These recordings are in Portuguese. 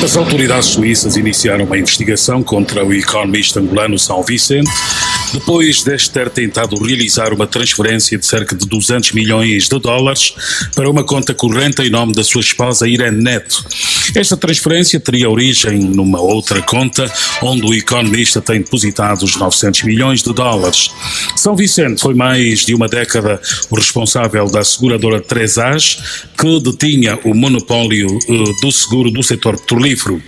As autoridades suíças iniciaram uma investigação contra o economista angolano São Vicente, depois deste ter tentado realizar uma transferência de cerca de 200 milhões de dólares para uma conta corrente em nome da sua esposa Irene Neto. Esta transferência teria origem numa outra conta, onde o economista tem depositado os 900 milhões de dólares. São Vicente foi mais de uma década o responsável da seguradora 3As, que detinha o monopólio do seguro do setor petrolífero.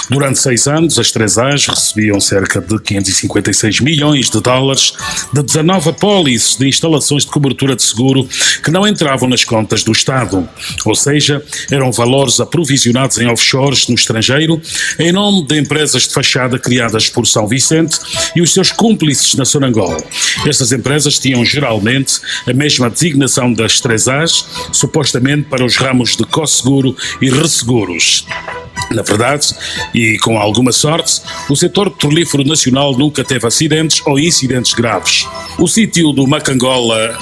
Durante 6 anos, as 3As recebiam cerca de 556 milhões de dólares de 19 apólices de instalações de cobertura de seguro que não entravam nas contas do Estado, ou seja, eram valores aprovisionados em offshores no estrangeiro, em nome de empresas de fachada criadas por São Vicente e os seus cúmplices na Sonangol. Estas empresas tinham geralmente a mesma designação das 3As, supostamente para os ramos de co-seguro e resseguros. Na verdade, e com alguma sorte, o setor petrolífero nacional nunca teve acidentes ou incidentes graves. O sítio do Macangola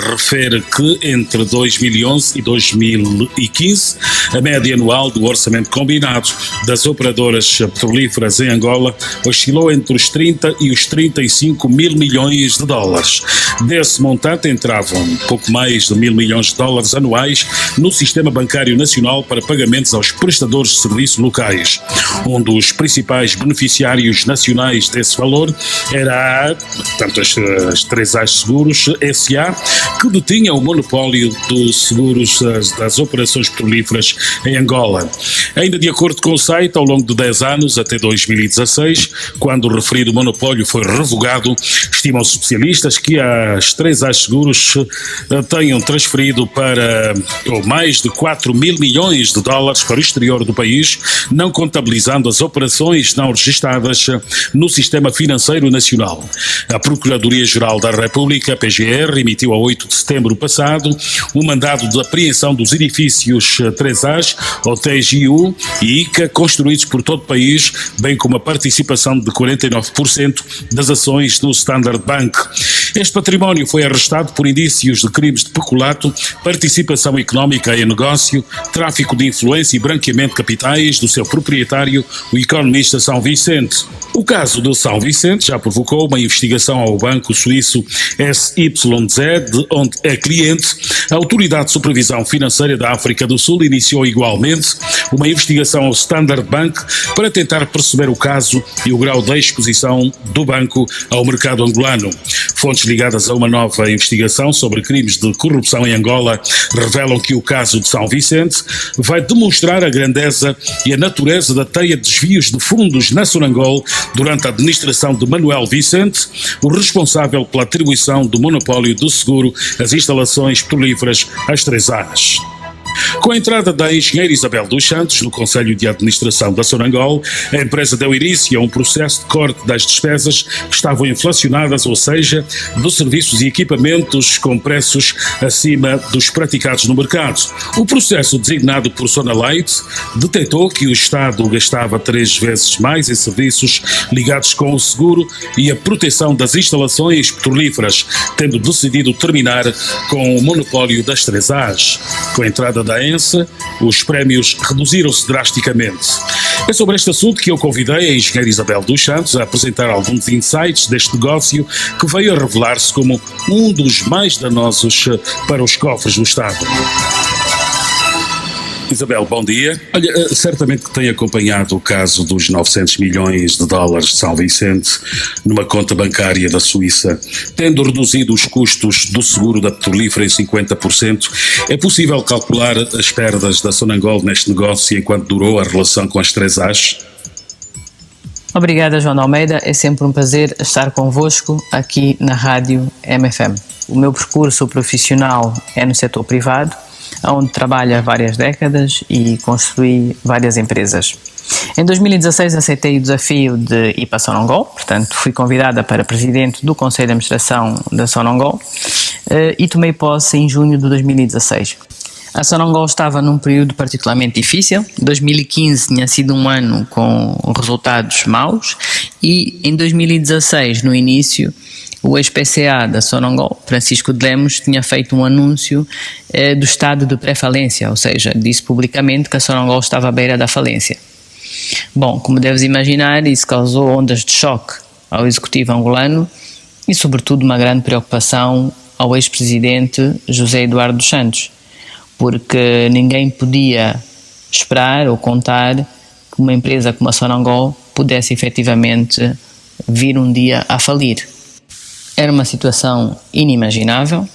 refere que entre 2011 e 2015, a média anual do orçamento combinado das operadoras petrolíferas em Angola oscilou entre os 30 e os 35 mil milhões de dólares. Desse montante entravam pouco mais de 1.000 milhões de dólares anuais no sistema bancário nacional para pagamentos aos prestadores de serviços locais. Um dos principais beneficiários nacionais desse valor era, portanto, as 3As Seguros S.A., que detinha o monopólio dos seguros das operações petrolíferas em Angola. Ainda de acordo com o site, ao longo de 10 anos, até 2016, quando o referido monopólio foi revogado, estimam-se especialistas que as 3As Seguros tenham transferido para mais de 4 mil milhões de dólares para o exterior do país, não contabilizando as operações não registadas no sistema financeiro nacional. A Procuradoria-Geral da República, PGR, emitiu a 8 de setembro passado um mandado de apreensão dos edifícios 3As, ou TGU e ICA, construídos por todo o país, bem como a participação de 49% das ações do Standard Bank. Este património foi arrestado por indícios de crimes de peculato, participação económica em negócio, tráfico de influência e branqueamento de capitais do seu proprietário, o economista São Vicente. O caso de São Vicente já provocou uma investigação ao banco suíço SYZ, de onde é cliente. A Autoridade de Supervisão Financeira da África do Sul iniciou igualmente uma investigação ao Standard Bank para tentar perceber o caso e o grau de exposição do banco ao mercado angolano. Fontes ligadas a uma nova investigação sobre crimes de corrupção em Angola revelam que o caso de São Vicente vai demonstrar a grandeza e a natureza da teia de desvios de fundos na Sonangol durante a administração de Manuel Vicente, o responsável pela atribuição do monopólio do seguro às instalações petrolíferas às 3As. Com a entrada da engenheira Isabel dos Santos no Conselho de Administração da Sonangol, a empresa deu início a um processo de corte das despesas que estavam inflacionadas, ou seja, dos serviços e equipamentos com preços acima dos praticados no mercado. O processo, designado por Sonalight, detectou que o Estado gastava 3 vezes mais em serviços ligados com o seguro e a proteção das instalações petrolíferas, tendo decidido terminar com o monopólio das 3As. Com a entrada da ENSA, os prémios reduziram-se drasticamente. É sobre este assunto que eu convidei a engenheira Isabel dos Santos a apresentar alguns insights deste negócio que veio a revelar-se como um dos mais danosos para os cofres do Estado. Isabel, bom dia. Olha, certamente que tem acompanhado o caso dos 900 milhões de dólares de São Vicente numa conta bancária da Suíça. Tendo reduzido os custos do seguro da petrolífera em 50%, é possível calcular as perdas da Sonangol neste negócio enquanto durou a relação com as 3As? Obrigada, João de Almeida. É sempre um prazer estar convosco aqui na Rádio MFM. O meu percurso profissional é no setor privado, onde trabalho há várias décadas e construí várias empresas. Em 2016 aceitei o desafio de ir para a Sonangol, portanto fui convidada para presidente do Conselho de Administração da Sonangol e tomei posse em junho de 2016. A Sonangol estava num período particularmente difícil. 2015 tinha sido um ano com resultados maus e em 2016, no início, o ex-PCA da Sonangol, Francisco de Lemos, tinha feito um anúncio do estado de pré-falência, ou seja, disse publicamente que a Sonangol estava à beira da falência. Bom, como deves imaginar, isso causou ondas de choque ao executivo angolano e, sobretudo, uma grande preocupação ao ex-presidente José Eduardo dos Santos, porque ninguém podia esperar ou contar que uma empresa como a Sonangol pudesse efetivamente vir um dia a falir. Era uma situação inimaginável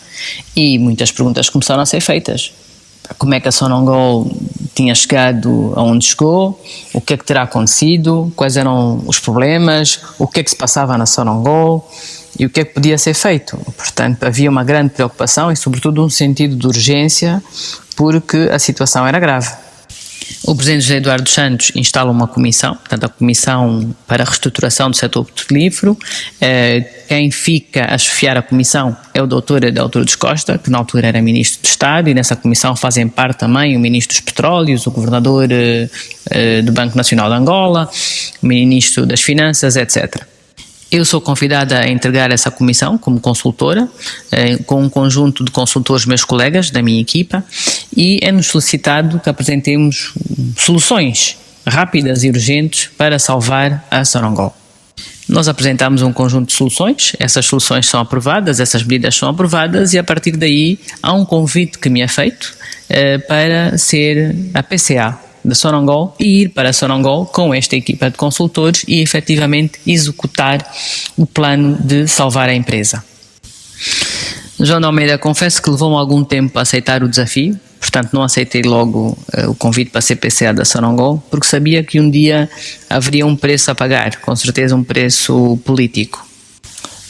e muitas perguntas começaram a ser feitas. Como é que a Sonangol tinha chegado aonde chegou? O que é que terá acontecido? Quais eram os problemas? O que é que se passava na Sonangol? E o que é que podia ser feito? Portanto, havia uma grande preocupação e, sobretudo, um sentido de urgência, porque a situação era grave. O presidente José Eduardo dos Santos instala uma comissão, portanto a Comissão para a Reestruturação do Setor Petrolífero. Quem fica a chefiar a comissão é o Dr. Adeltores Costa, que na altura era Ministro de Estado, e nessa comissão fazem parte também o Ministro dos Petróleos, o Governador do Banco Nacional de Angola, o Ministro das Finanças, etc. Eu sou convidada a integrar essa comissão como consultora, com um conjunto de consultores meus colegas da minha equipa, e é-nos solicitado que apresentemos soluções rápidas e urgentes para salvar a Sonangol. Nós apresentamos um conjunto de soluções, essas soluções são aprovadas, essas medidas são aprovadas e a partir daí há um convite que me é feito para ser a PCA da Sonangol e ir para a Sonangol com esta equipa de consultores e efetivamente executar o plano de salvar a empresa. João de Almeida, confesso que levou-me algum tempo a aceitar o desafio, portanto não aceitei logo o convite para ser PCA da Sonangol, porque sabia que um dia haveria um preço a pagar, com certeza um preço político.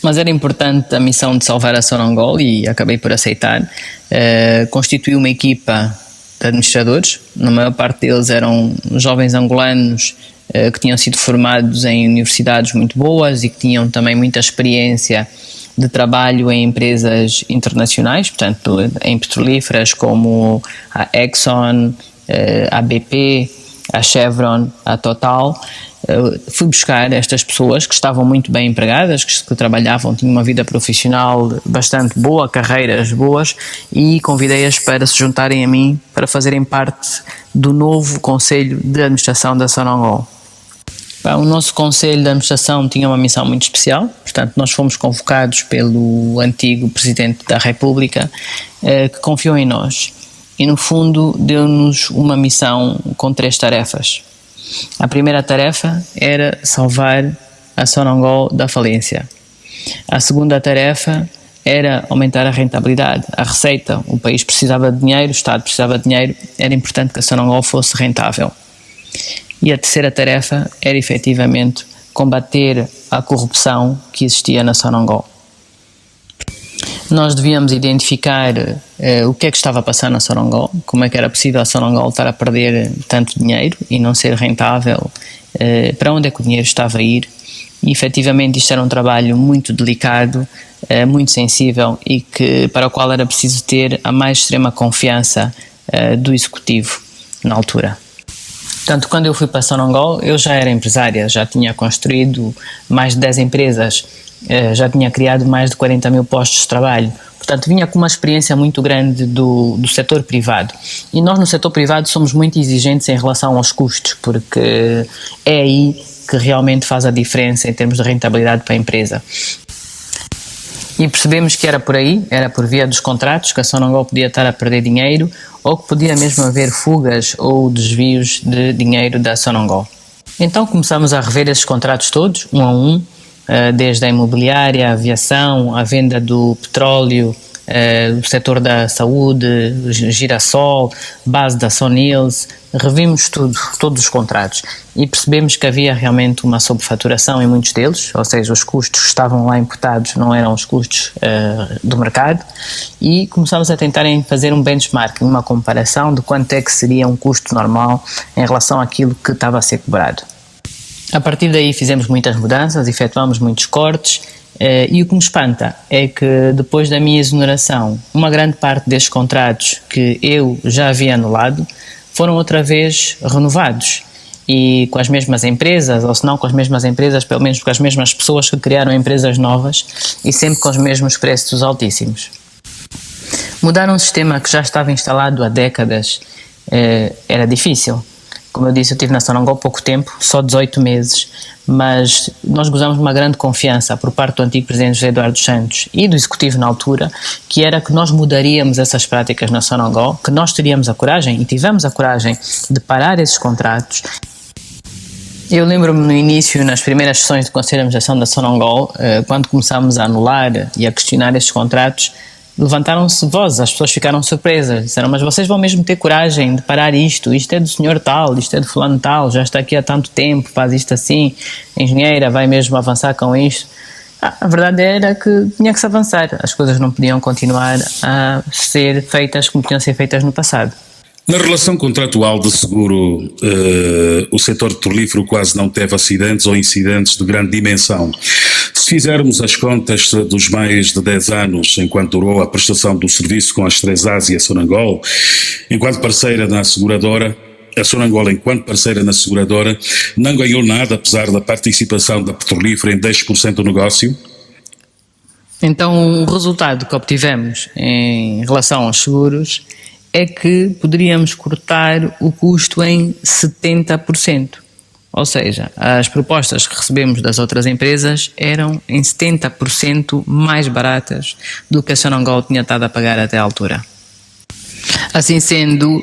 Mas era importante a missão de salvar a Sonangol e acabei por aceitar. Constituí uma equipa de administradores, na maior parte deles eram jovens angolanos que tinham sido formados em universidades muito boas e que tinham também muita experiência de trabalho em empresas internacionais, portanto em petrolíferas como a Exxon, a BP, a Chevron, a Total. Fui buscar estas pessoas que estavam muito bem empregadas, que trabalhavam, tinham uma vida profissional bastante boa, carreiras boas, e convidei-as para se juntarem a mim para fazerem parte do novo Conselho de Administração da Sonangol. O nosso Conselho de Administração tinha uma missão muito especial, portanto nós fomos convocados pelo antigo Presidente da República, que confiou em nós e no fundo deu-nos uma missão com 3 tarefas. A primeira tarefa era salvar a Sonangol da falência. A segunda tarefa era aumentar a rentabilidade, a receita. O país precisava de dinheiro, o Estado precisava de dinheiro, era importante que a Sonangol fosse rentável. E a terceira tarefa era efetivamente combater a corrupção que existia na Sonangol. Nós devíamos identificar o que é que estava a passar na Sonangol, como é que era possível a Sonangol estar a perder tanto dinheiro e não ser rentável, para onde é que o dinheiro estava a ir, e efetivamente isto era um trabalho muito delicado, muito sensível e para o qual era preciso ter a mais extrema confiança do Executivo na altura. Portanto, quando eu fui para a Sonangol, eu já era empresária, já tinha construído mais de 10 empresas, já tinha criado mais de 40 mil postos de trabalho, portanto vinha com uma experiência muito grande do setor privado, e nós no setor privado somos muito exigentes em relação aos custos, porque é aí que realmente faz a diferença em termos de rentabilidade para a empresa. E percebemos que era por aí, era por via dos contratos, que a Sonangol podia estar a perder dinheiro, ou que podia mesmo haver fugas ou desvios de dinheiro da Sonangol. Então começamos a rever esses contratos todos, um a um, desde a imobiliária, a aviação, a venda do petróleo, o setor da saúde, o Girassol, base da Sonils, revimos tudo, todos os contratos, e percebemos que havia realmente uma sobrefaturação em muitos deles, ou seja, os custos que estavam lá imputados não eram os custos do mercado, e começamos a tentar fazer um benchmarking, uma comparação de quanto é que seria um custo normal em relação àquilo que estava a ser cobrado. A partir daí fizemos muitas mudanças, efetuamos muitos cortes, e o que me espanta é que depois da minha exoneração, uma grande parte destes contratos que eu já havia anulado foram outra vez renovados, e com as mesmas empresas, ou se não com as mesmas empresas, pelo menos com as mesmas pessoas que criaram empresas novas, e sempre com os mesmos preços altíssimos. Mudar um sistema que já estava instalado há décadas era difícil. Como eu disse, eu estive na Sonangol pouco tempo, só 18 meses, mas nós gozamos de uma grande confiança por parte do antigo presidente José Eduardo Santos e do executivo na altura, que era que nós mudaríamos essas práticas na Sonangol, que nós teríamos a coragem, e tivemos a coragem, de parar esses contratos. Eu lembro-me no início, nas primeiras sessões de Conselho de Administração da Sonangol, quando começámos a anular e a questionar esses contratos, levantaram-se vozes, as pessoas ficaram surpresas, disseram, mas vocês vão mesmo ter coragem de parar isto é do senhor tal, isto é do fulano tal, já está aqui há tanto tempo, faz isto assim, a engenheira vai mesmo avançar com isto? A verdade era que tinha que se avançar, as coisas não podiam continuar a ser feitas como tinham sido feitas no passado. Na relação contratual de seguro, o setor petrolífero quase não teve acidentes ou incidentes de grande dimensão. Se fizermos as contas dos mais de 10 anos, enquanto durou a prestação do serviço com as 3As e a Sonangol, enquanto parceira na seguradora, a Sonangol, enquanto parceira na seguradora, não ganhou nada, apesar da participação da petrolífera em 10% do negócio? Então, o resultado que obtivemos em relação aos seguros é que poderíamos cortar o custo em 70%. Ou seja, as propostas que recebemos das outras empresas eram em 70% mais baratas do que a Sonangol tinha estado a pagar até à altura. Assim sendo,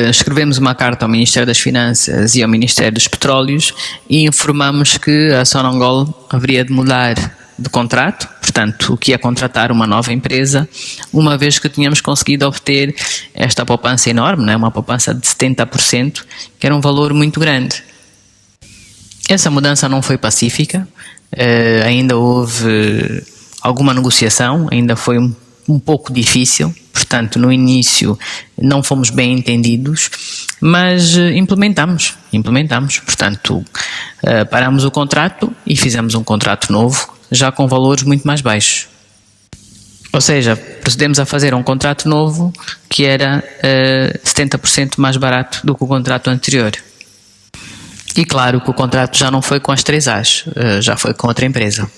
escrevemos uma carta ao Ministério das Finanças e ao Ministério dos Petróleos e informamos que a Sonangol haveria de mudar de contrato, portanto, o que é contratar uma nova empresa, uma vez que tínhamos conseguido obter esta poupança enorme, não é? Uma poupança de 70%, que era um valor muito grande. Essa mudança não foi pacífica, ainda houve alguma negociação, ainda foi um pouco difícil, portanto, no início não fomos bem entendidos, mas implementamos, portanto, paramos o contrato e fizemos um contrato novo, já com valores muito mais baixos. Ou seja, procedemos a fazer um contrato novo que era 70% mais barato do que o contrato anterior. E claro que o contrato já não foi com as 3As, já foi com outra empresa.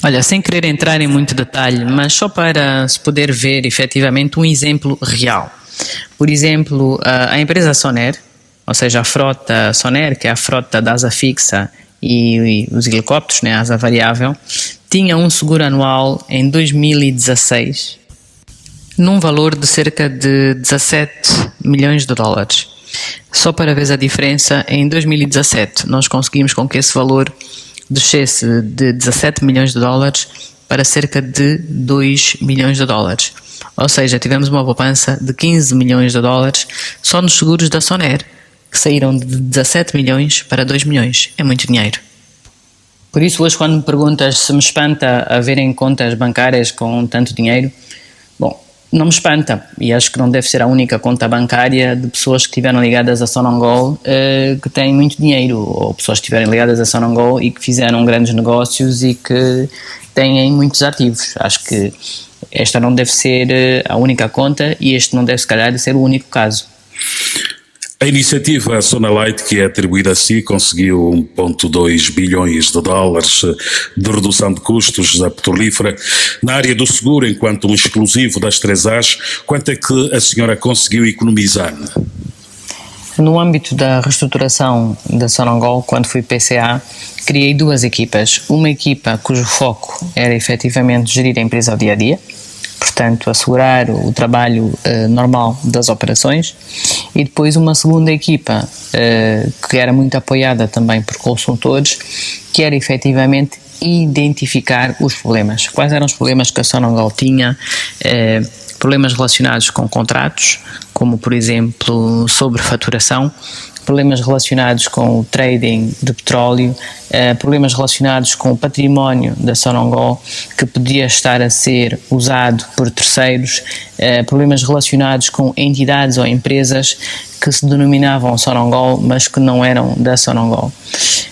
Olha, sem querer entrar em muito detalhe, mas só para se poder ver efetivamente um exemplo real. Por exemplo, a empresa Soner, ou seja, a frota Soner, que é a frota da asa fixa e os helicópteros, né, a asa variável, tinha um seguro anual em 2016 num valor de cerca de 17 milhões de dólares. Só para ver a diferença, em 2017 nós conseguimos com que esse valor descesse de 17 milhões de dólares para cerca de 2 milhões de dólares. Ou seja, tivemos uma poupança de 15 milhões de dólares só nos seguros da Soner, que saíram de 17 milhões para 2 milhões. É muito dinheiro. Por isso, hoje, quando me perguntas se me espanta haverem contas bancárias com tanto dinheiro, bom, não me espanta, e acho que não deve ser a única conta bancária de pessoas que estiveram ligadas a Sonangol que têm muito dinheiro, ou pessoas que estiverem ligadas a Sonangol e que fizeram grandes negócios e que têm muitos ativos. Acho que esta não deve ser a única conta e este não deve, se calhar, ser o único caso. A iniciativa Sonalight, que é atribuída a si, conseguiu 1,2 bilhões de dólares de redução de custos da petrolífera na área do seguro, enquanto um exclusivo das 3As. Quanto é que a senhora conseguiu economizar? No âmbito da reestruturação da Sonangol, quando fui PCA, criei duas equipas. Uma equipa cujo foco era efetivamente gerir a empresa ao dia-a-dia, portanto, assegurar o trabalho normal das operações, e depois uma segunda equipa que era muito apoiada também por consultores, que era efetivamente identificar os problemas. Quais eram os problemas que a Sonangol tinha? Problemas relacionados com contratos, como por exemplo sobrefaturação, problemas relacionados com o trading de petróleo, problemas relacionados com o património da Sonangol que podia estar a ser usado por terceiros, problemas relacionados com entidades ou empresas que se denominavam Sonangol, mas que não eram da Sonangol.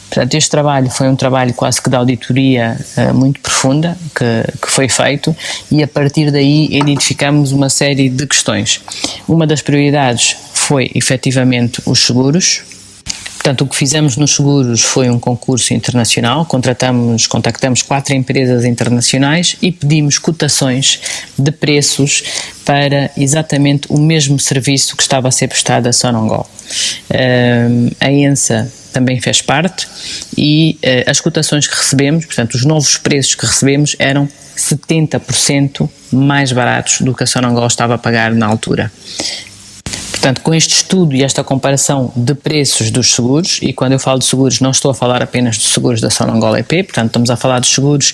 Portanto, este trabalho foi um trabalho quase que de auditoria muito profunda que foi feito, e a partir daí identificamos uma série de questões. Uma das prioridades foi efetivamente os seguros. Portanto, o que fizemos nos seguros foi um concurso internacional, contactamos 4 empresas internacionais e pedimos cotações de preços para exatamente o mesmo serviço que estava a ser prestado a Sonangol. A ENSA também fez parte e as cotações que recebemos, portanto os novos preços que recebemos eram 70% mais baratos do que a Sonangol estava a pagar na altura. Portanto, com este estudo e esta comparação de preços dos seguros, e quando eu falo de seguros não estou a falar apenas dos seguros da Sonangol EP, portanto estamos a falar dos seguros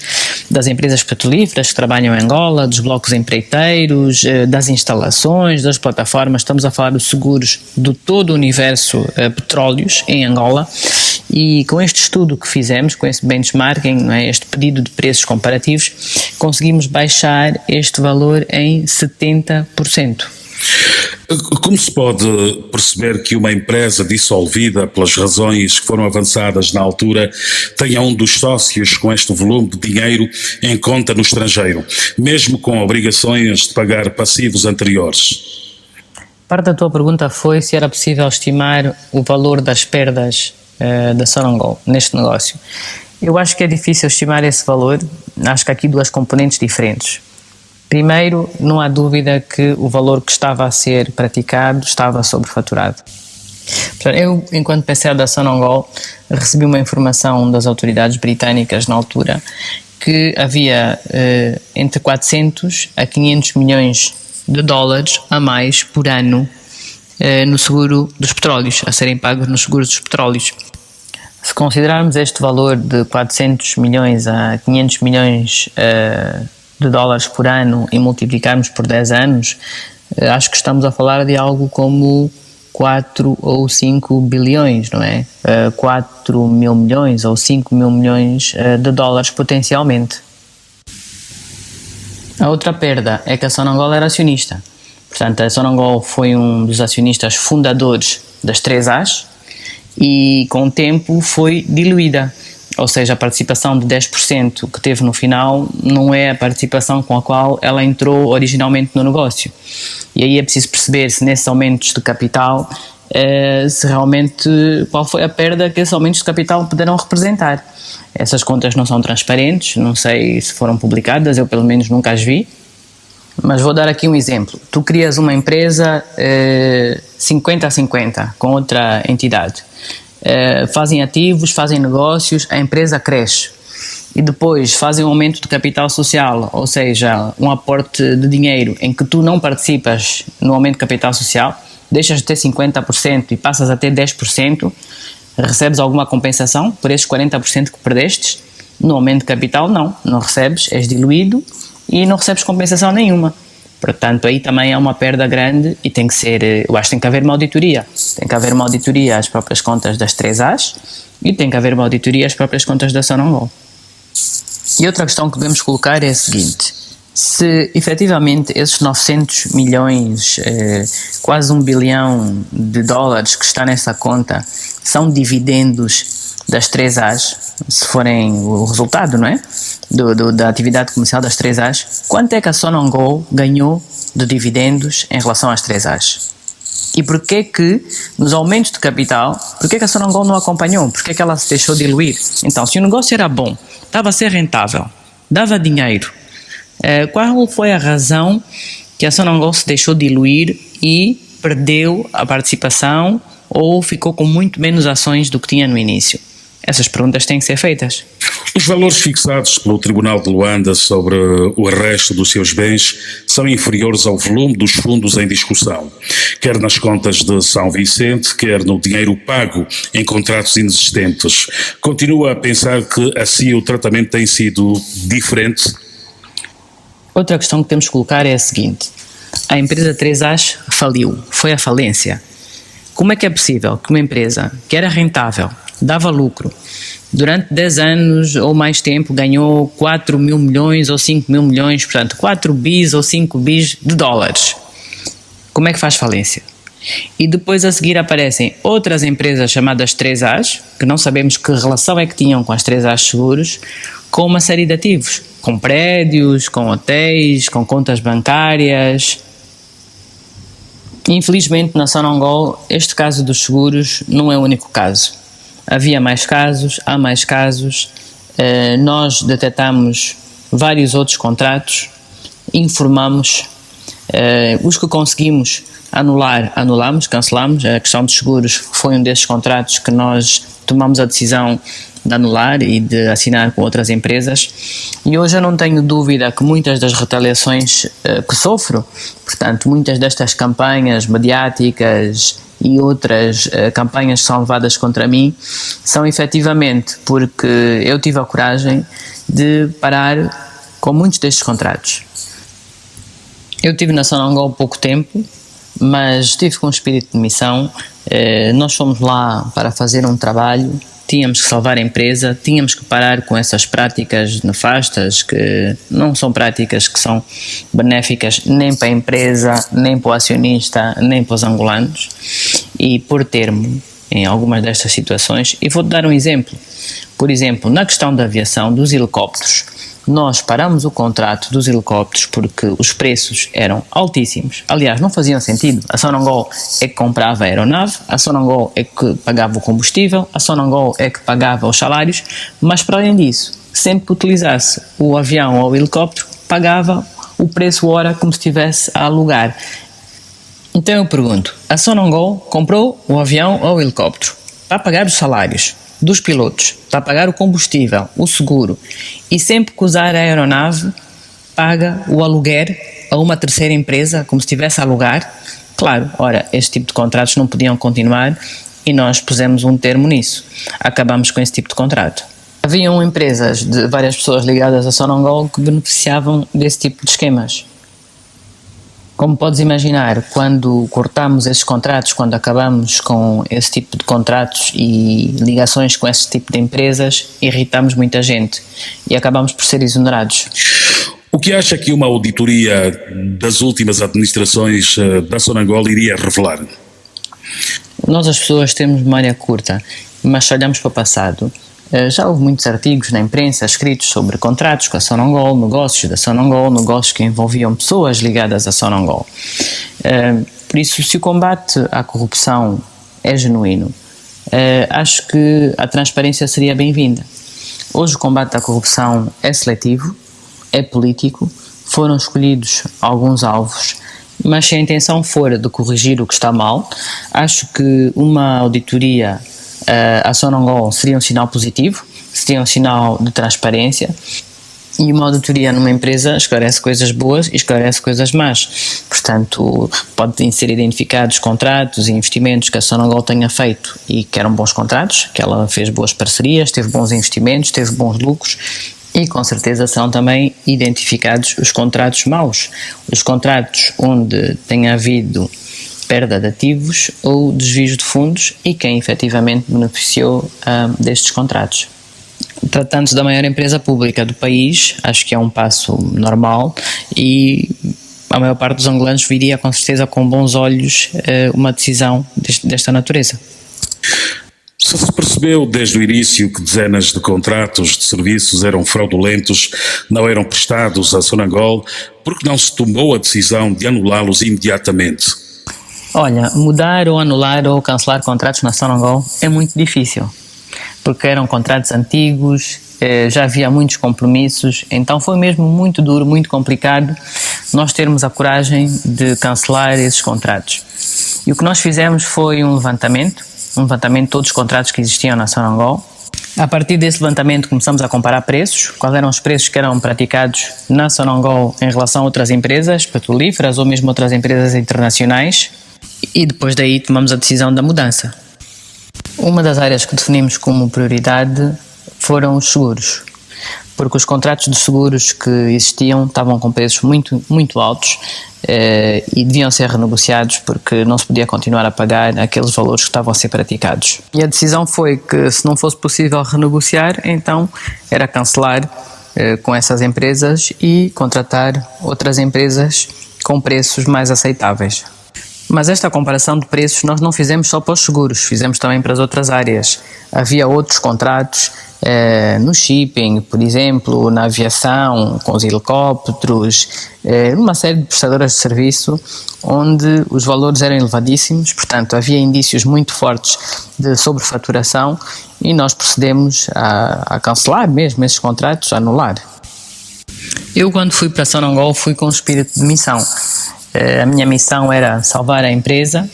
das empresas petrolíferas que trabalham em Angola, dos blocos empreiteiros, das instalações, das plataformas, estamos a falar dos seguros de todo o universo petróleos em Angola, e com este estudo que fizemos, com esse benchmarking, não é, este pedido de preços comparativos, conseguimos baixar este valor em 70%. Como se pode perceber que uma empresa dissolvida pelas razões que foram avançadas na altura tenha um dos sócios com este volume de dinheiro em conta no estrangeiro, mesmo com obrigações de pagar passivos anteriores? Parte da tua pergunta foi se era possível estimar o valor das perdas da Sonangol neste negócio. Eu acho que é difícil estimar esse valor, acho que há aqui 2 componentes diferentes. Primeiro, não há dúvida que o valor que estava a ser praticado estava sobrefaturado. Portanto, eu, enquanto PCA da Sonangol, recebi uma informação das autoridades britânicas na altura que havia entre 400 a 500 milhões de dólares a mais por ano no seguro dos petróleos, a serem pagos nos seguros dos petróleos. Se considerarmos este valor de 400 milhões a 500 milhões de dólares por ano e multiplicarmos por 10 anos, acho que estamos a falar de algo como 4 ou 5 bilhões, não é? 4 mil milhões ou 5 mil milhões de dólares potencialmente. A outra perda é que a Sonangol era acionista. Portanto, a Sonangol foi um dos acionistas fundadores das 3As e com o tempo foi diluída. Ou seja, a participação de 10% que teve no final não é a participação com a qual ela entrou originalmente no negócio. E aí é preciso perceber se nesses aumentos de capital, se realmente, qual foi a perda que esses aumentos de capital puderam representar. Essas contas não são transparentes, não sei se foram publicadas, eu pelo menos nunca as vi. Mas vou dar aqui um exemplo. Tu crias uma empresa 50-50 com outra entidade. Fazem ativos, fazem negócios, a empresa cresce e depois fazem um aumento de capital social, ou seja, um aporte de dinheiro em que tu não participas no aumento de capital social, deixas de ter 50% e passas a ter 10%, recebes alguma compensação por esses 40% que perdestes? No aumento de capital não recebes, és diluído e não recebes compensação nenhuma. Portanto, aí também é uma perda grande e tem que ser, eu acho que tem que haver uma auditoria. Tem que haver uma auditoria às próprias contas das 3As e tem que haver uma auditoria às próprias contas da Sonangol. E outra questão que devemos colocar é a seguinte: se efetivamente esses 900 milhões, quase 1 bilhão de dólares que está nessa conta são dividendos das 3As, se forem o resultado, não é? Da atividade comercial das 3As, quanto é que a Sonangol ganhou de dividendos em relação às 3As? E porquê que, nos aumentos de capital, porquê que a Sonangol não acompanhou? Porquê que ela se deixou diluir? Então, se o negócio era bom, estava a ser rentável, dava dinheiro, qual foi a razão que a Sonangol se deixou diluir e perdeu a participação ou ficou com muito menos ações do que tinha no início? Essas perguntas têm que ser feitas. Os valores fixados pelo Tribunal de Luanda sobre o arresto dos seus bens são inferiores ao volume dos fundos em discussão, quer nas contas de São Vicente, quer no dinheiro pago em contratos inexistentes. Continua a pensar que assim o tratamento tem sido diferente? Outra questão que temos que colocar é a seguinte: a empresa 3As faliu, foi à falência. Como é que é possível que uma empresa que era rentável, dava lucro, durante 10 anos ou mais tempo ganhou 4 mil milhões ou 5 mil milhões, portanto 4 bis ou 5 bis de dólares, como é que faz falência? E depois a seguir aparecem outras empresas chamadas 3As, que não sabemos que relação é que tinham com as 3As Seguros, com uma série de ativos, com prédios, com hotéis, com contas bancárias. Infelizmente na Sonangol este caso dos seguros não é o único caso. Havia mais casos, há mais casos, nós detectamos vários outros contratos, informamos, os que conseguimos anular, anulamos, cancelamos. A questão dos seguros foi um desses contratos que nós tomamos a decisão de anular e de assinar com outras empresas, e hoje eu não tenho dúvida que muitas das retaliações que sofro, portanto muitas destas campanhas mediáticas e outras campanhas que são levadas contra mim, são efetivamente porque eu tive a coragem de parar com muitos destes contratos. Eu estive na Sonangol há pouco tempo, mas estive com um espírito de missão. Nós fomos lá para fazer um trabalho, tínhamos que salvar a empresa, tínhamos que parar com essas práticas nefastas, que não são práticas que são benéficas nem para a empresa, nem para o acionista, nem para os angolanos, e por termo em algumas destas situações. E vou-te dar um exemplo. Por exemplo, na questão da aviação, dos helicópteros, nós paramos o contrato dos helicópteros porque os preços eram altíssimos. Aliás, não faziam sentido. A Sonangol é que comprava a aeronave, a Sonangol é que pagava o combustível, a Sonangol é que pagava os salários, mas para além disso, sempre que utilizasse o avião ou o helicóptero, pagava o preço hora como se estivesse a alugar. Então eu pergunto, a Sonangol comprou o avião ou o helicóptero para pagar os salários dos pilotos, para pagar o combustível, o seguro, e sempre que usar a aeronave paga o aluguer a uma terceira empresa como se estivesse a alugar. Claro, ora, este tipo de contratos não podiam continuar e nós pusemos um termo nisso. Acabamos com esse tipo de contrato. Haviam empresas de várias pessoas ligadas a Sonangol que beneficiavam desse tipo de esquemas. Como podes imaginar, quando cortamos esses contratos, quando acabamos com esse tipo de contratos e ligações com esse tipo de empresas, irritamos muita gente e acabamos por ser exonerados. O que acha que uma auditoria das últimas administrações da Sonangol iria revelar? Nós as pessoas temos memória curta, mas se olhamos para o passado, já houve muitos artigos na imprensa escritos sobre contratos com a Sonangol, negócios da Sonangol, negócios que envolviam pessoas ligadas à Sonangol. Por isso, se o combate à corrupção é genuíno, acho que a transparência seria bem-vinda. Hoje o combate à corrupção é seletivo, é político, foram escolhidos alguns alvos, mas se a intenção for de corrigir o que está mal, acho que uma auditoria a Sonangol seria um sinal positivo, seria um sinal de transparência, e uma auditoria numa empresa esclarece coisas boas e esclarece coisas más. Portanto, podem ser identificados contratos e investimentos que a Sonangol tenha feito e que eram bons contratos, que ela fez boas parcerias, teve bons investimentos, teve bons lucros, e com certeza serão também identificados os contratos maus, os contratos onde tenha havido perda de ativos ou desvios de fundos e quem efetivamente beneficiou destes contratos. Tratando-se da maior empresa pública do país, acho que é um passo normal e a maior parte dos angolanos viria com certeza com bons olhos uma decisão desta natureza. Se percebeu desde o início que dezenas de contratos de serviços eram fraudulentos, não eram prestados à Sonangol, por que não se tomou a decisão de anulá-los imediatamente? Olha, mudar ou anular ou cancelar contratos na Sonangol é muito difícil, porque eram contratos antigos, já havia muitos compromissos, então foi mesmo muito duro, muito complicado nós termos a coragem de cancelar esses contratos. E o que nós fizemos foi um levantamento de todos os contratos que existiam na Sonangol. A partir desse levantamento começamos a comparar preços, quais eram os preços que eram praticados na Sonangol em relação a outras empresas petrolíferas ou mesmo outras empresas internacionais, e depois daí tomamos a decisão da mudança. Uma das áreas que definimos como prioridade foram os seguros, porque os contratos de seguros que existiam estavam com preços muito, muito altos e deviam ser renegociados porque não se podia continuar a pagar aqueles valores que estavam a ser praticados. E a decisão foi que, se não fosse possível renegociar, então era cancelar com essas empresas e contratar outras empresas com preços mais aceitáveis. Mas esta comparação de preços nós não fizemos só para os seguros, fizemos também para as outras áreas. Havia outros contratos no shipping, por exemplo, na aviação, com os helicópteros, numa série de prestadoras de serviço onde os valores eram elevadíssimos, portanto havia indícios muito fortes de sobrefaturação e nós procedemos a cancelar mesmo esses contratos, a anular. Eu, quando fui para Sonangol, fui com um espírito de missão. A minha missão era salvar a empresa,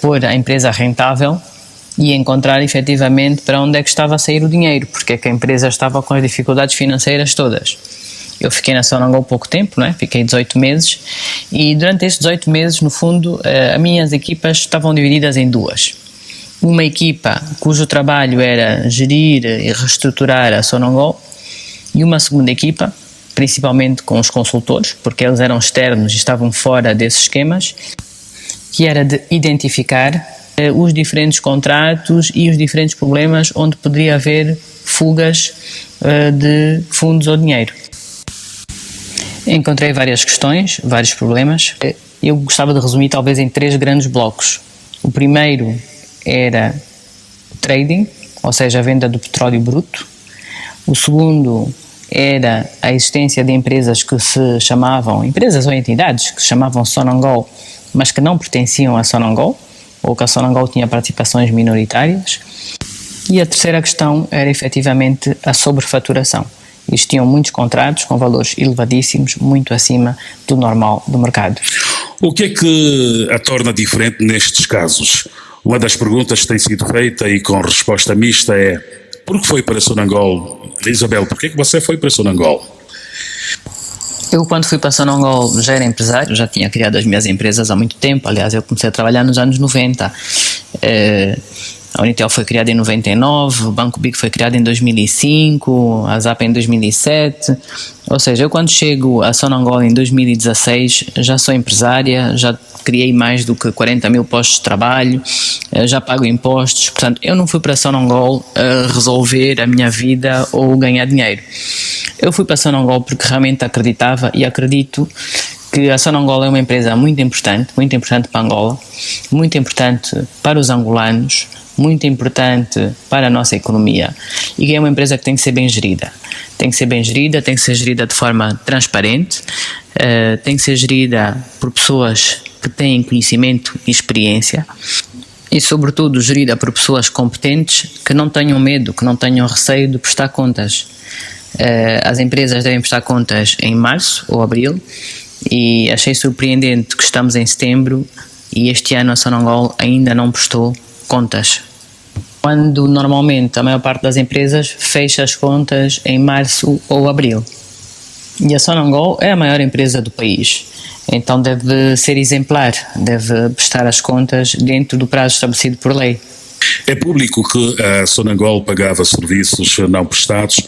pôr a empresa rentável e encontrar efetivamente para onde é que estava a sair o dinheiro, porque é que a empresa estava com as dificuldades financeiras todas. Eu fiquei na Sonangol pouco tempo, não é? Fiquei 18 meses e durante estes 18 meses, no fundo, as minhas equipas estavam divididas em duas. Uma equipa cujo trabalho era gerir e reestruturar a Sonangol e uma segunda equipa, principalmente com os consultores, porque eles eram externos e estavam fora desses esquemas, que era de identificar os diferentes contratos e os diferentes problemas onde poderia haver fugas de fundos ou dinheiro. Encontrei várias questões, vários problemas. Eu gostava de resumir talvez em 3 grandes blocos. O primeiro era trading, ou seja, a venda do petróleo bruto. O segundo era a existência de empresas que se chamavam, empresas ou entidades que se chamavam Sonangol, mas que não pertenciam a Sonangol, ou que a Sonangol tinha participações minoritárias. E a terceira questão era efetivamente a sobrefaturação. Existiam muitos contratos com valores elevadíssimos, muito acima do normal do mercado. O que é que a torna diferente nestes casos? Uma das perguntas que tem sido feita e com resposta mista é: por que foi para Sonangol? Isabel, por que é que você foi para Sonangol? Eu, quando fui para Sonangol, já era empresário, já tinha criado as minhas empresas há muito tempo. Aliás, eu comecei a trabalhar nos anos 90. A Unitel foi criada em 99, o Banco Big foi criado em 2005, a Zap em 2007. Ou seja, eu, quando chego a Sonangol em 2016, já sou empresária, já criei mais do que 40 mil postos de trabalho, já pago impostos. Portanto, eu não fui para Sonangol resolver a minha vida ou ganhar dinheiro. Eu fui para Sonangol porque realmente acreditava e acredito que a Sonangol é uma empresa muito importante para Angola, muito importante para os angolanos, muito importante para a nossa economia e que é uma empresa que tem que ser bem gerida. Tem que ser bem gerida, tem que ser gerida de forma transparente, tem que ser gerida por pessoas que têm conhecimento e experiência e, sobretudo, gerida por pessoas competentes que não tenham medo, que não tenham receio de prestar contas. As empresas devem prestar contas em março ou abril e achei surpreendente que estamos em setembro e este ano a Sonangol ainda não prestou contas, quando normalmente a maior parte das empresas fecha as contas em março ou abril. E a Sonangol é a maior empresa do país, então deve ser exemplar, deve prestar as contas dentro do prazo estabelecido por lei. É público que a Sonangol pagava serviços não prestados,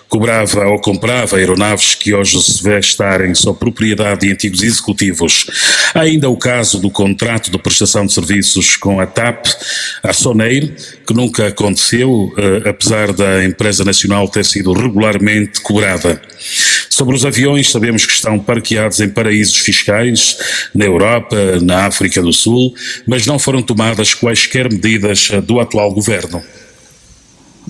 cobrava ou comprava aeronaves que hoje se vê estarem sob propriedade de antigos executivos. Há ainda o caso do contrato de prestação de serviços com a TAP, a Soneir, que nunca aconteceu, apesar da empresa nacional ter sido regularmente cobrada. Sobre os aviões, sabemos que estão parqueados em paraísos fiscais, na Europa, na África do Sul, mas não foram tomadas quaisquer medidas do atual governo.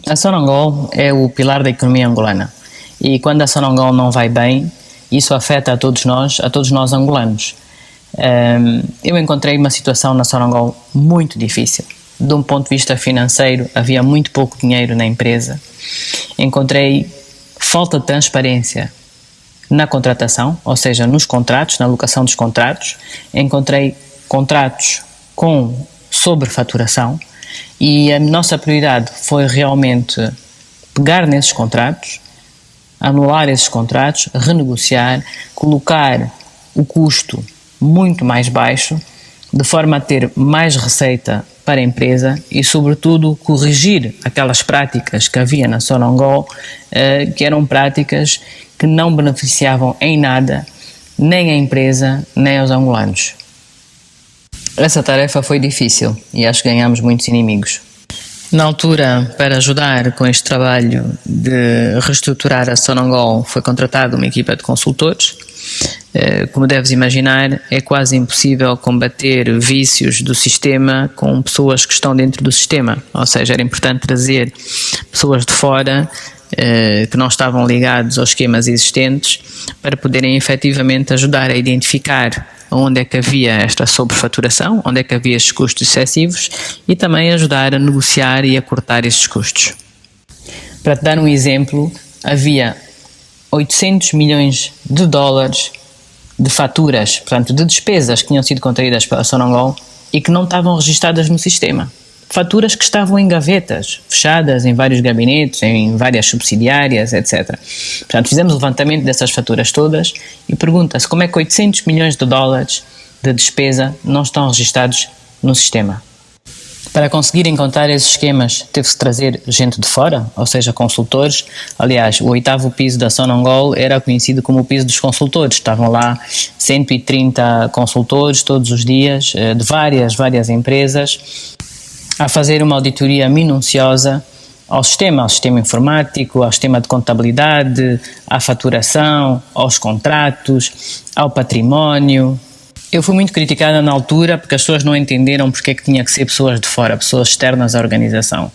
A Sonangol é o pilar da economia angolana e quando a Sonangol não vai bem, isso afeta a todos nós angolanos. Eu encontrei uma situação na Sonangol muito difícil. De um ponto de vista financeiro, havia muito pouco dinheiro na empresa. Encontrei falta de transparência na contratação, ou seja, nos contratos, na alocação dos contratos. Encontrei contratos com sobrefaturação. E a nossa prioridade foi realmente pegar nesses contratos, anular esses contratos, renegociar, colocar o custo muito mais baixo, de forma a ter mais receita para a empresa e, sobretudo, corrigir aquelas práticas que havia na Sonangol, que eram práticas que não beneficiavam em nada nem a empresa, nem aos angolanos. Essa tarefa foi difícil e acho que ganhámos muitos inimigos. Na altura, para ajudar com este trabalho de reestruturar a Sonangol, foi contratada uma equipa de consultores Como deves imaginar, é quase impossível combater vícios do sistema com pessoas que estão dentro do sistema, ou seja, era importante trazer pessoas de fora que não estavam ligados aos esquemas existentes para poderem efetivamente ajudar a identificar onde é que havia esta sobrefaturação, onde é que havia estes custos excessivos e também ajudar a negociar e a cortar estes custos. Para te dar um exemplo, havia 800 milhões de dólares de faturas, portanto de despesas que tinham sido contraídas pela Sonangol e que não estavam registadas no sistema. Faturas que estavam em gavetas, fechadas em vários gabinetes, em várias subsidiárias, etc. Portanto, fizemos o levantamento dessas faturas todas e pergunta-se como é que 800 milhões de dólares de despesa não estão registados no sistema. Para conseguir encontrar esses esquemas, teve-se trazer gente de fora, ou seja, consultores. Aliás, o 8º piso da Sonangol era conhecido como o piso dos consultores. Estavam lá 130 consultores todos os dias, de várias empresas, a fazer uma auditoria minuciosa ao sistema informático, ao sistema de contabilidade, à faturação, aos contratos, ao património. Eu fui muito criticada na altura porque as pessoas não entenderam porque é que tinha que ser pessoas de fora, pessoas externas à organização.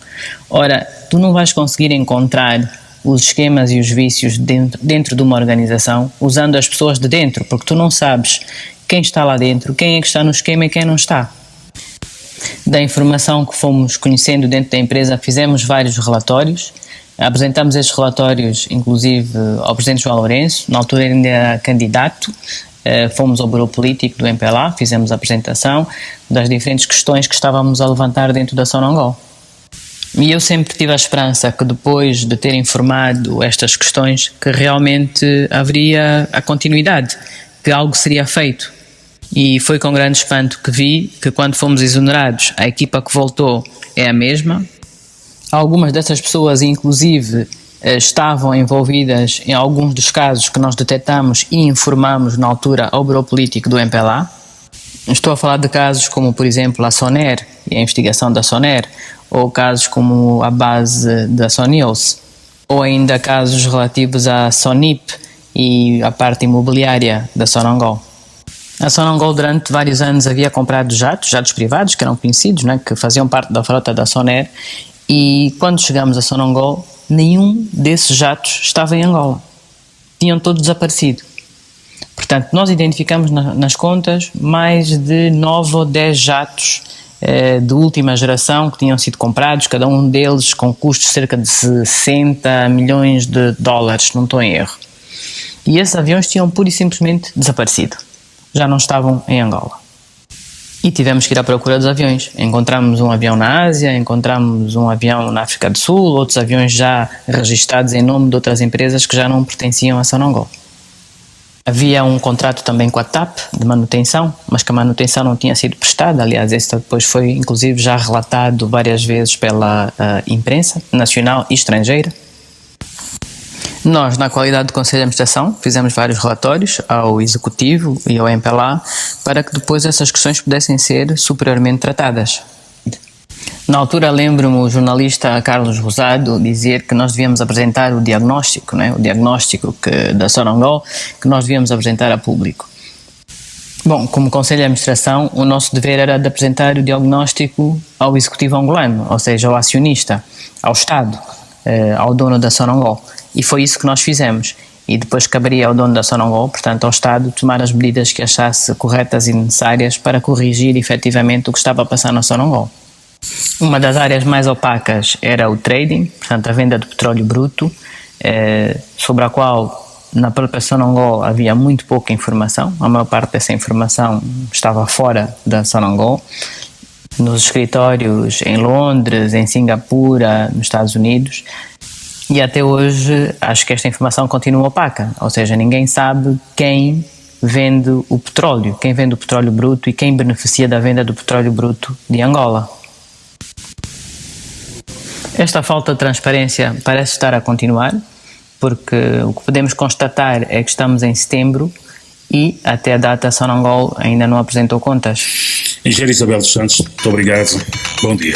Ora, tu não vais conseguir encontrar os esquemas e os vícios dentro de uma organização usando as pessoas de dentro, porque tu não sabes quem está lá dentro, quem é que está no esquema e quem não está. Da informação que fomos conhecendo dentro da empresa, fizemos vários relatórios, apresentamos estes relatórios inclusive ao Presidente João Lourenço, na altura ainda era candidato, fomos ao Bureau Político do MPLA, fizemos a apresentação das diferentes questões que estávamos a levantar dentro da Sonangol. E eu sempre tive a esperança que depois de ter informado estas questões, que realmente haveria a continuidade, que algo seria feito. E foi com grande espanto que vi que quando fomos exonerados, a equipa que voltou é a mesma. Algumas dessas pessoas, inclusive, estavam envolvidas em alguns dos casos que nós detectamos e informamos na altura ao Bureau Político do MPLA. Estou a falar de casos como, por exemplo, a Soner e a investigação da Soner, ou casos como a base da Sonios, ou ainda casos relativos à Sonip e à parte imobiliária da Sonangol. A Sonangol durante vários anos havia comprado jatos privados que eram conhecidos, né, que faziam parte da frota da Soner, e quando chegamos a Sonangol, nenhum desses jatos estava em Angola. Tinham todos desaparecido. Portanto, nós identificamos nas contas mais de 9 ou 10 jatos de última geração que tinham sido comprados, cada um deles com custos de cerca de 60 milhões de dólares, não estou em erro. E esses aviões tinham pura e simplesmente desaparecido. Já não estavam em Angola. E tivemos que ir à procura dos aviões. Encontramos um avião na Ásia, encontramos um avião na África do Sul, outros aviões já registados em nome de outras empresas que já não pertenciam à Sonangol. Havia um contrato também com a TAP de manutenção, mas que a manutenção não tinha sido prestada. Aliás, esse depois foi inclusive já relatado várias vezes pela imprensa nacional e estrangeira. Nós, na qualidade de Conselho de Administração, fizemos vários relatórios ao Executivo e ao MPLA para que depois essas questões pudessem ser superiormente tratadas. Na altura, lembro-me o jornalista Carlos Rosado dizer que nós devíamos apresentar o diagnóstico, né? O diagnóstico da Sonangol, que nós devíamos apresentar a público. Bom, como Conselho de Administração, o nosso dever era de apresentar o diagnóstico ao Executivo angolano, ou seja, ao acionista, ao Estado, ao dono da Sonangol. E foi isso que nós fizemos. E depois caberia ao dono da Sonangol, portanto ao Estado, tomar as medidas que achasse corretas e necessárias para corrigir efetivamente o que estava a passar na Sonangol. Uma das áreas mais opacas era o trading, portanto a venda de petróleo bruto, sobre a qual na própria Sonangol havia muito pouca informação. A maior parte dessa informação estava fora da Sonangol, nos escritórios em Londres, em Singapura, nos Estados Unidos. E até hoje acho que esta informação continua opaca, ou seja, ninguém sabe quem vende o petróleo bruto e quem beneficia da venda do petróleo bruto de Angola. Esta falta de transparência parece estar a continuar, porque o que podemos constatar é que estamos em setembro e até a data a Sonangol ainda não apresentou contas. Engenheiro Isabel dos Santos, muito obrigado, bom dia.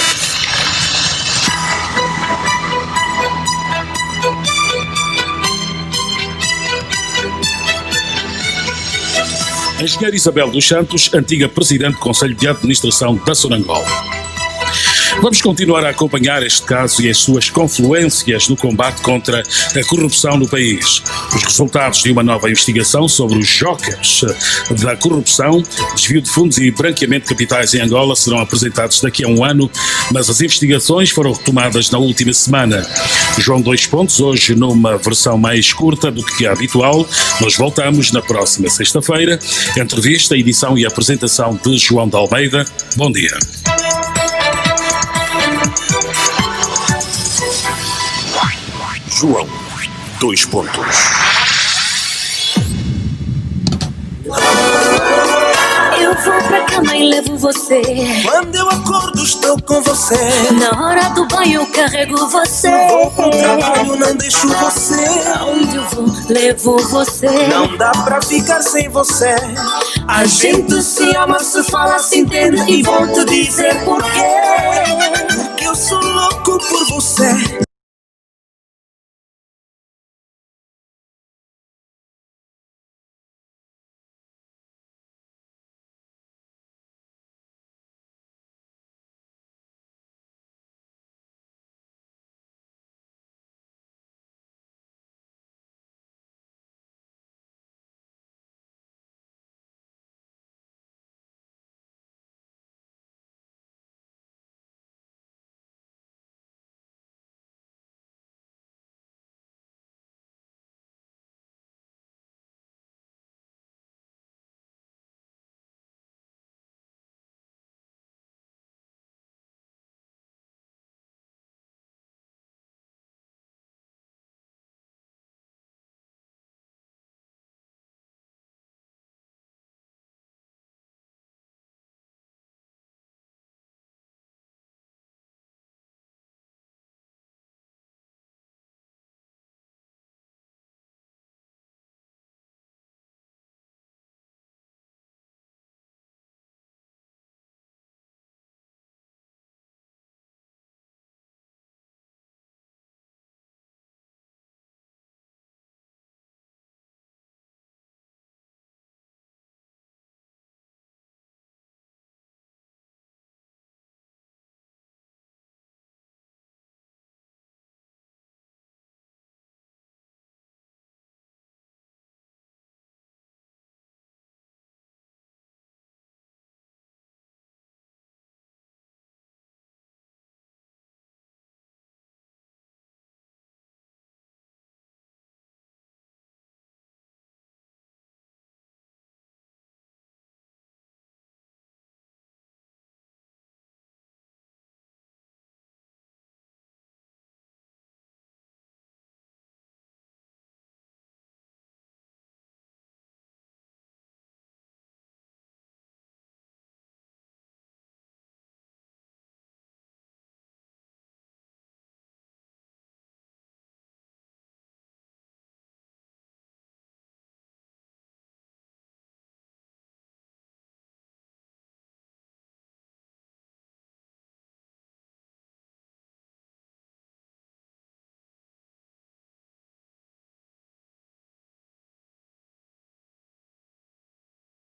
A engenheira Isabel dos Santos, antiga presidente do Conselho de Administração da Sonangol. Vamos continuar a acompanhar este caso e as suas confluências no combate contra a corrupção no país. Os resultados de uma nova investigação sobre os jokers da corrupção, desvio de fundos e branqueamento de capitais em Angola serão apresentados daqui a um ano, mas as investigações foram retomadas na última semana. João Dois Pontos, hoje numa versão mais curta do que é habitual. Nós voltamos na próxima sexta-feira. Entrevista, edição e apresentação de João de Almeida. Bom dia. João Dois Pontos. Eu vou pra cama e levo você. Quando eu acordo estou com você. Na hora do banho eu carrego você. Vou pro trabalho, não deixo você. Aonde eu vou, levo você. Não dá pra ficar sem você. A gente se ama, se fala, se entende. E vou te dizer porquê.